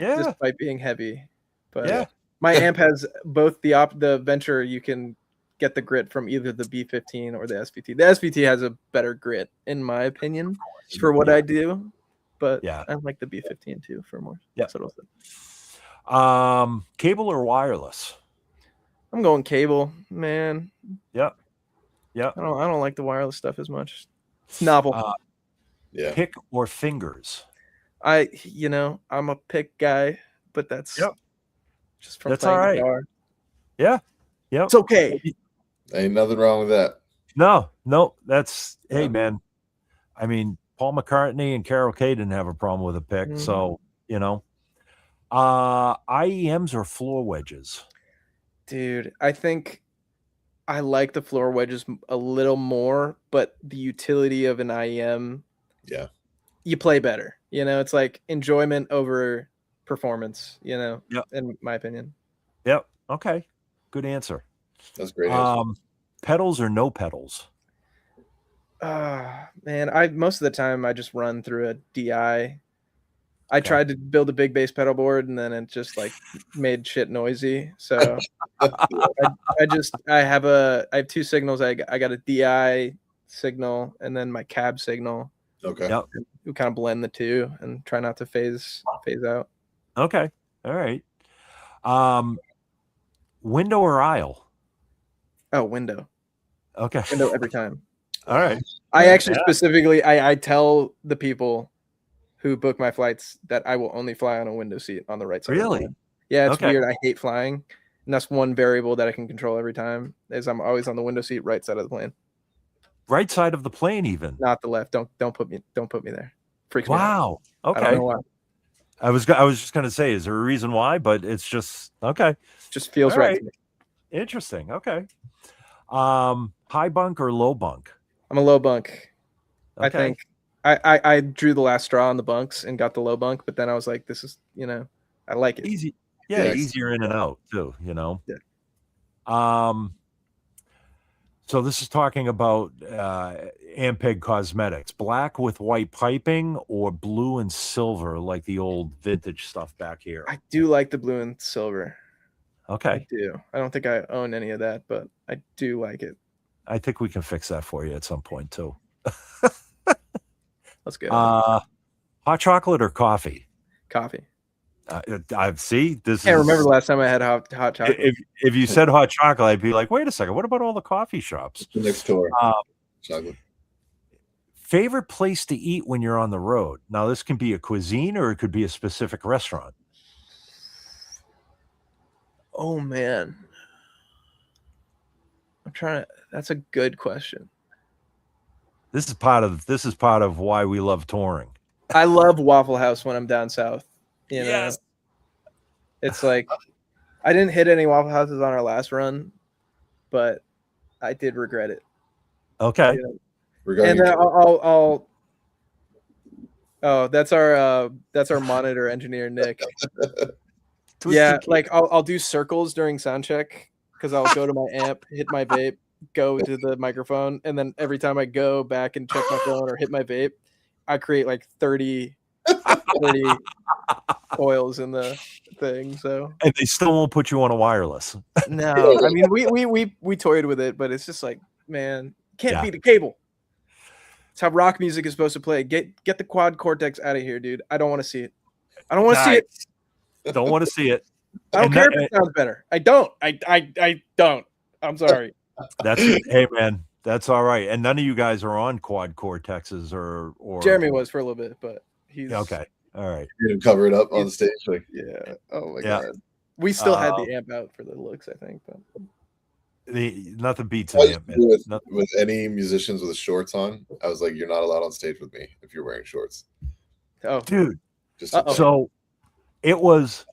Yeah. Despite being heavy, but my amp has both the Venture. You can get the grit from either the B15 or the SVT. The SVT has a better grit, in my opinion, for what I do. But I like the B15 too for more subtle stuff. Cable or wireless? I'm going cable, man. Yep. I don't like the wireless stuff as much. It's novel. Pick or fingers? I'm a pick guy, but that's just from playing guitar. Yeah. It's okay. Ain't nothing wrong with that. No, that's hey man. I mean, Paul McCartney and Carol Kay didn't have a problem with a pick, so IEMs or floor wedges? Dude, I think I like the floor wedges a little more, but the utility of an IEM, you play better. It's like enjoyment over performance. In my opinion. Yep. Okay. Good answer. That's great. Pedals or no pedals? Man, most of the time I just run through a DI. I tried to build a big bass pedal board and then it just like made shit noisy. So I have two signals. I got a DI signal and then my cab signal. Okay. Yep. We kind of blend the two and try not to phase out. Okay. All right. Window or aisle? Oh, window. Okay. Window every time. All right. I actually specifically I tell the people who book my flights that I will only fly on a window seat on the right side. Really? Yeah, it's weird. I hate flying, and that's one variable that I can control every time. Is I'm always on the window seat, right side of the plane. Right side of the plane, even. Not the left. Don't put me there. Freaks me out. Wow. Okay. I don't know why. I was just gonna say, is there a reason why? But it's just okay. Just feels right to me. Interesting. Okay. High bunk or low bunk? I'm a low bunk. Okay. I think I drew the last straw on the bunks and got the low bunk, but then I was like, this is, I like it. Easy. Yeah, easier in and out too, Yeah. So this is talking about Ampeg Cosmetics. Black with white piping or blue and silver like the old vintage stuff back here? I do like the blue and silver. Okay. I do. I don't think I own any of that, but I do like it. I think we can fix that for you at some point too. Let's go. Hot chocolate or coffee? Coffee. I see. This. I can't remember the last time I had hot chocolate. If you said hot chocolate, I'd be like, wait a second. What about all the coffee shops next door? Chocolate. Favorite place to eat when you're on the road? Now, this can be a cuisine or it could be a specific restaurant. Oh man, that's a good question. This is part of why we love touring. I love Waffle House when I'm down south. Yes. It's like I didn't hit any Waffle Houses on our last run, but I did regret it. Okay. And then Oh, that's our monitor engineer, Nick. Twisted Yeah, like I'll do circles during sound check because I'll go to my amp, hit my vape, go to the microphone, and then every time I go back and check my phone or hit my vape, I create like 30 coils in the thing. So And they still won't put you on a wireless. no, I mean we toyed with it, but it's just like, man, can't beat a cable. It's how rock music is supposed to play. Get the quad cortex out of here, dude. I don't want to see it. I don't want to see it. Don't want to see it. I don't care if it sounds better. I don't. I don't. I'm sorry. Hey man, that's all right. And none of you guys are on quad cortexes or Jeremy was for a little bit, but he's okay. All right. You didn't cover it up on stage. Like, yeah. Oh my god. We still had the amp out for the looks, I think. But nothing beats an amp. With any musicians with shorts on, I was like, you're not allowed on stage with me if you're wearing shorts. Oh, dude. So it was.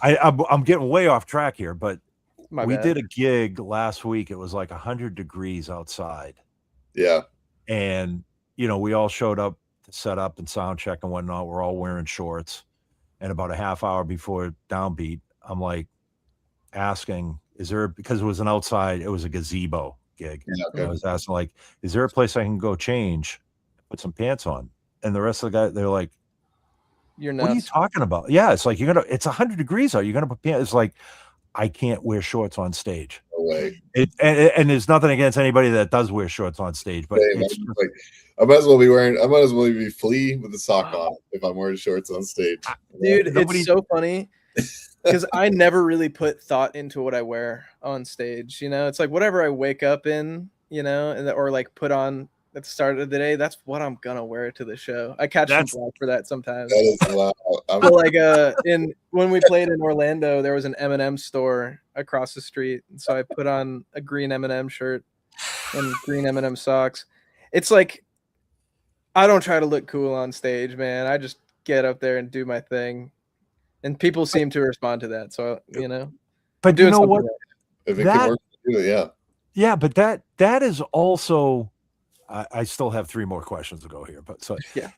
I'm getting way off track here, but we did a gig last week. It was like 100 degrees outside. Yeah. And, you know, we all showed up to set up and sound check and whatnot. We're all wearing shorts. And about a half hour before downbeat, I'm like asking, because it was it was a gazebo gig. Yeah, okay. I was asking, like, is there a place I can go change, put some pants on? And the rest of the guys, they're like, you're nuts. What are you talking about? Yeah, it's like it's 100 degrees out. You're gonna put pants. It's like, I can't wear shorts on stage. No way. And there's nothing against anybody that does wear shorts on stage, but it's like, I might as well be flea with the sock on if I'm wearing shorts on stage. Dude, it's so funny because I never really put thought into what I wear on stage. You know, it's like whatever I wake up in, you know, or like put on at the start of the day, that's what I'm gonna wear to the show. I catch some flack for that sometimes. That is wow. So like when we played in Orlando, there was an M&M store across the street, and so I put on a green M&M shirt and green M&M socks. It's like I don't try to look cool on stage, man. I just get up there and do my thing, and people seem to respond to that. So you know, but you know what? If it can work, yeah, yeah. But that is also. I still have 3 more questions to go here, but so yeah,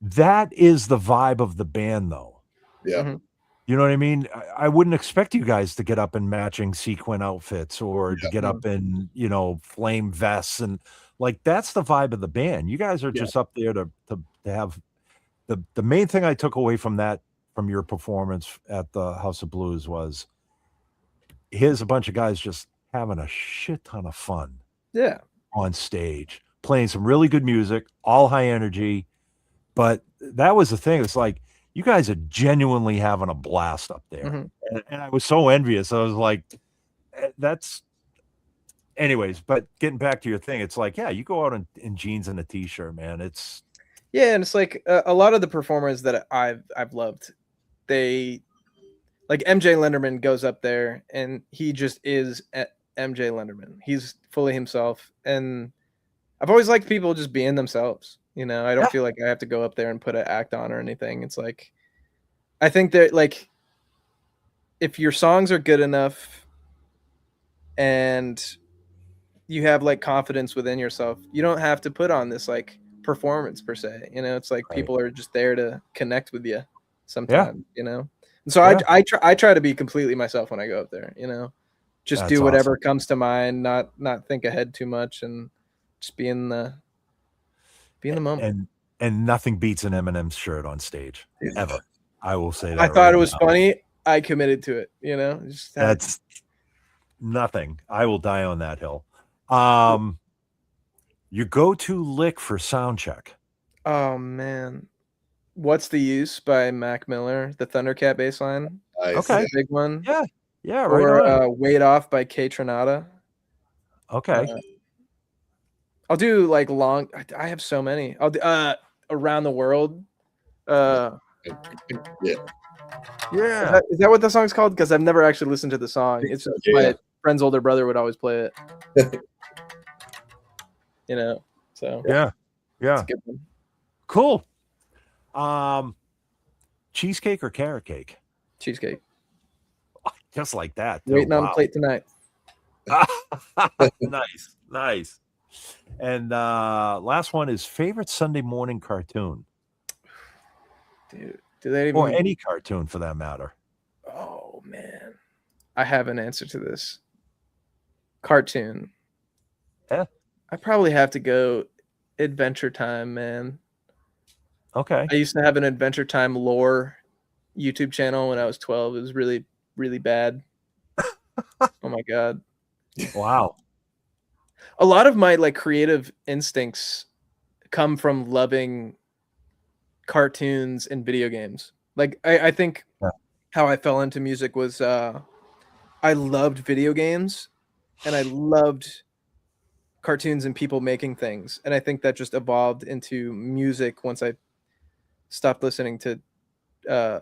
that is the vibe of the band, though. Yeah, you know what I mean. I wouldn't expect you guys to get up in matching sequin outfits or to get up in flame vests and like that's the vibe of the band. You guys are just up there to have the main thing I took away from your performance at the House of Blues was here's a bunch of guys just having a shit ton of fun. Yeah. On stage, playing some really good music, all high energy. But that was the thing. It's like, you guys are genuinely having a blast up there. And I was so envious. I was like, that's anyways, but getting back to your thing, it's like, yeah, you go out in jeans and a t-shirt, man. It's and it's like a lot of the performers that I've loved, they like MJ Lenderman goes up there and he just is MJ Lenderman. He's fully himself, and I've always liked people just being themselves. You know, I don't feel like I have to go up there and put an act on or anything. It's like, I think that like, if your songs are good enough and you have like confidence within yourself, you don't have to put on this like performance per se. You know, it's like people are just there to connect with you sometimes. You know, and so I try to be completely myself when I go up there. You know. Just do whatever comes to mind, not think ahead too much, and just be in the moment. And nothing beats an M&M shirt on stage ever. I will say that. I thought it was funny. I committed to it. You know, that's nothing. I will die on that hill. Your go-to lick for sound check. Oh man, What's the Use by Mac Miller, the Thundercat bass line. Okay, big one. Yeah, right. Or Weight Off by K Tronada. Okay. I'll do like long. I have so many. I'll do Around the World. Yeah. Is that what the song's called? Because I've never actually listened to the song. It's just my friend's older brother would always play it. You know. So yeah. It's a good one. Cool. Cheesecake or carrot cake? Cheesecake. Just like that. Waiting on the plate tonight. Nice. And last one is favorite Sunday morning cartoon. Dude, do they even... Or any cartoon for that matter. Oh man, I have an answer to this. Cartoon. Yeah. I probably have to go Adventure Time, man. Okay. I used to have an Adventure Time lore YouTube channel when I was 12. It was really, really bad. Oh my god. Wow. A lot of my like creative instincts come from loving cartoons and video games. Like I think how I fell into music was I loved video games and I loved cartoons and people making things. And I think that just evolved into music once I stopped listening to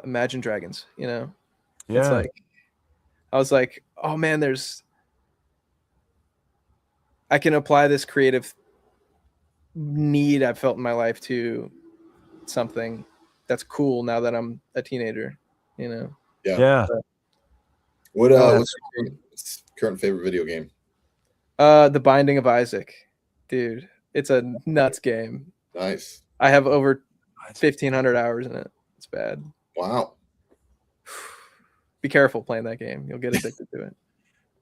Imagine Dragons, you know? Yeah. It's like I was like, oh man, I can apply this creative need I've felt in my life to something that's cool now that I'm a teenager, you know? Yeah. What's your current favorite video game? The Binding of Isaac. Dude, it's a nuts game. Nice. I have over 1,500 hours in it. It's bad. Wow. Be careful playing that game. You'll get addicted to it.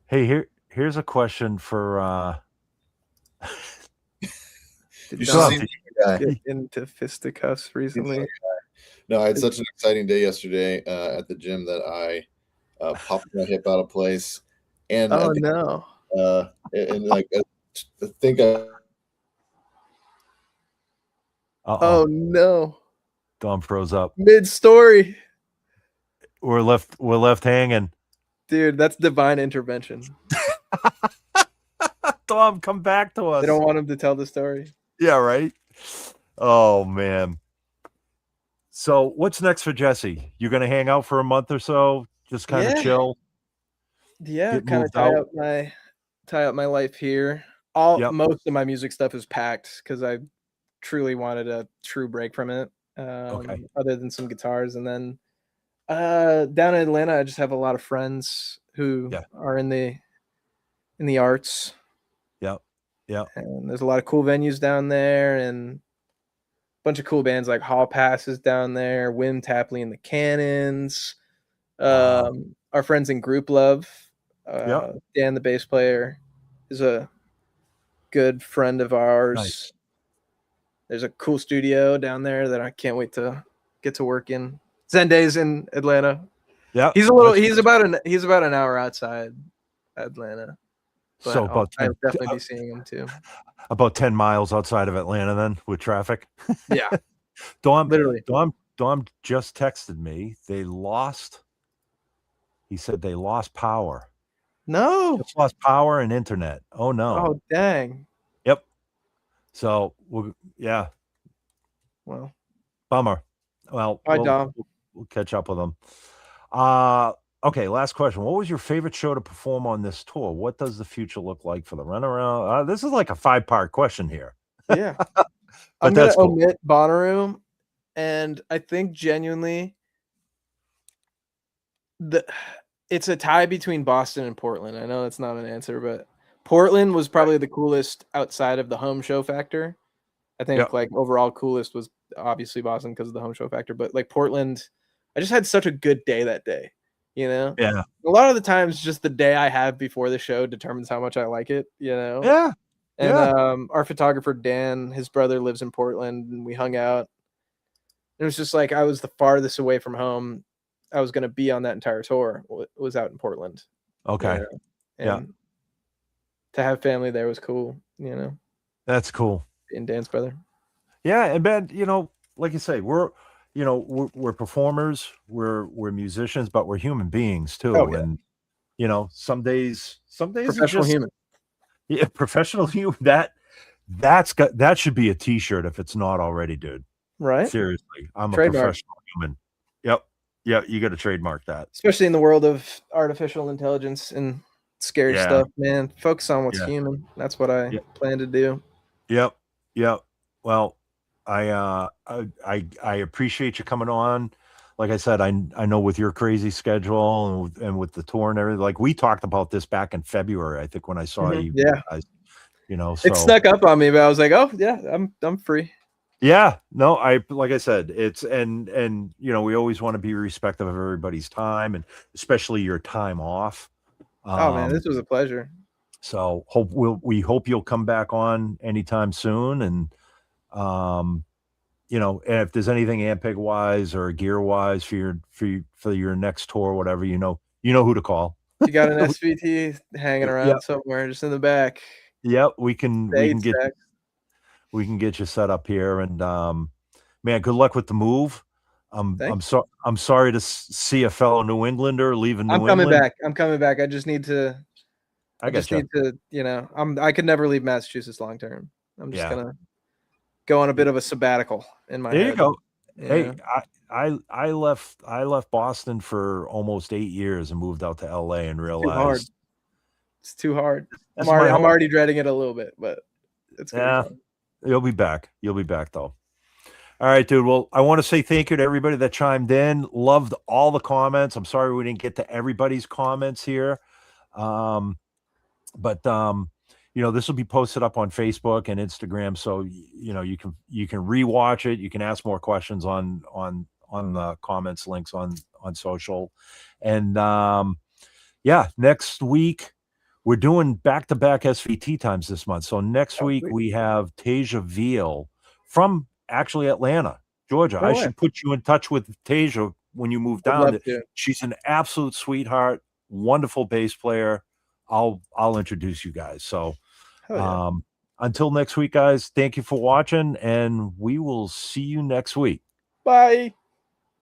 Hey, here's a question for you should get into fisticuffs recently. No, I had such an exciting day yesterday at the gym that I popped my hip out of place. And no. And like I think oh no. Dom froze up. Mid-story. We're left hanging. Dude, that's divine intervention. Dom, come back to us. They don't want him to tell the story. Yeah, right. Oh man. So what's next for Jesse? You're gonna hang out for a month or so, just kind of chill. Yeah, kind of tie up my life here. Most of my music stuff is packed because I truly wanted a true break from it. Other than some guitars, and then down in Atlanta, I just have a lot of friends who are in the arts. Yeah. And there's a lot of cool venues down there, and a bunch of cool bands like Hall Pass is down there, Wim Tapley and the Cannons. Our friends in Group Love. Dan, the bass player, is a good friend of ours. Nice. There's a cool studio down there that I can't wait to get to work in. Zenday's in Atlanta. Yeah, he's about an hour outside Atlanta. But so about I'll definitely be seeing him too. About 10 miles outside of Atlanta, then, with traffic. Yeah, Dom just texted me. He said they lost power. No, just lost power and internet. Oh no! Oh dang! Yep. So yeah. Well, bummer. Well, bye, Dom. We'll catch up with them. Okay, last question. What was your favorite show to perform on this tour? What does the future look like for the Runaround? This is like a 5-part question here. Yeah. I'm going to omit Bonnaroo, and I think genuinely it's a tie between Boston and Portland. I know that's not an answer, but Portland was probably the coolest outside of the home show factor. I think like overall coolest was obviously Boston because of the home show factor, but like Portland, I just had such a good day that day. You know? Yeah. A lot of the times just the day I have before the show determines how much I like it, you know? Yeah. And our photographer, Dan, his brother lives in Portland, and we hung out. It was just like I was the farthest away from home I was going to be on that entire tour. Was out in Portland. Okay. You know? And to have family there was cool, you know? That's cool. And Dan's brother. Yeah. And Ben, you know, like you say, we're performers, we're musicians, but we're human beings too. Oh, yeah. And you know, some days professional human. Yeah, professional human. That should be a t-shirt if it's not already, dude. Right? Seriously. I'm trademark. A professional human. Yep. Yeah, you got to trademark that. Especially in the world of artificial intelligence and scary stuff, man. Focus on what's human. That's what I plan to do. Yep. Well, I appreciate you coming on. Like I said, I know with your crazy schedule and with the tour and everything, like we talked about this back in February, I think, when I saw you guys. you know. So it snuck up on me, but I was like, oh yeah, I'm free. Yeah, no, like I said, it's and you know, we always want to be respectful of everybody's time, and especially your time off. Oh man, this was a pleasure. So we hope you'll come back on anytime soon, and you know, if there's anything Ampeg wise or gear wise for your next tour, whatever, you know who to call. You got an SVT hanging around somewhere, just in the back. Yep, we can get you set up here, and man, good luck with the move. I'm sorry to see a fellow New Englander leaving New England. I'm coming back. I just need to. I just need to. You know, I could never leave Massachusetts long term. I'm just gonna go on a bit of a sabbatical in my. There you go. Hey, I left Boston for almost 8 years and moved out to LA and realized it's too hard. I'm already dreading it a little bit, but it's gonna be fun. You'll be back. You'll be back though. All right, dude. Well, I want to say thank you to everybody that chimed in. Loved all the comments. I'm sorry we didn't get to everybody's comments here. But you know, this will be posted up on Facebook and Instagram, so you know, you can rewatch it. You can ask more questions on the comments links on social. And yeah, next week we're doing back-to-back SVT times this month. So next week we have Tasia Veal from actually Atlanta, Georgia. I should put you in touch with Tasia when you move down. She's an absolute sweetheart, wonderful bass player. I'll introduce you guys. So until next week, guys, thank you for watching, and we will see you next week. Bye.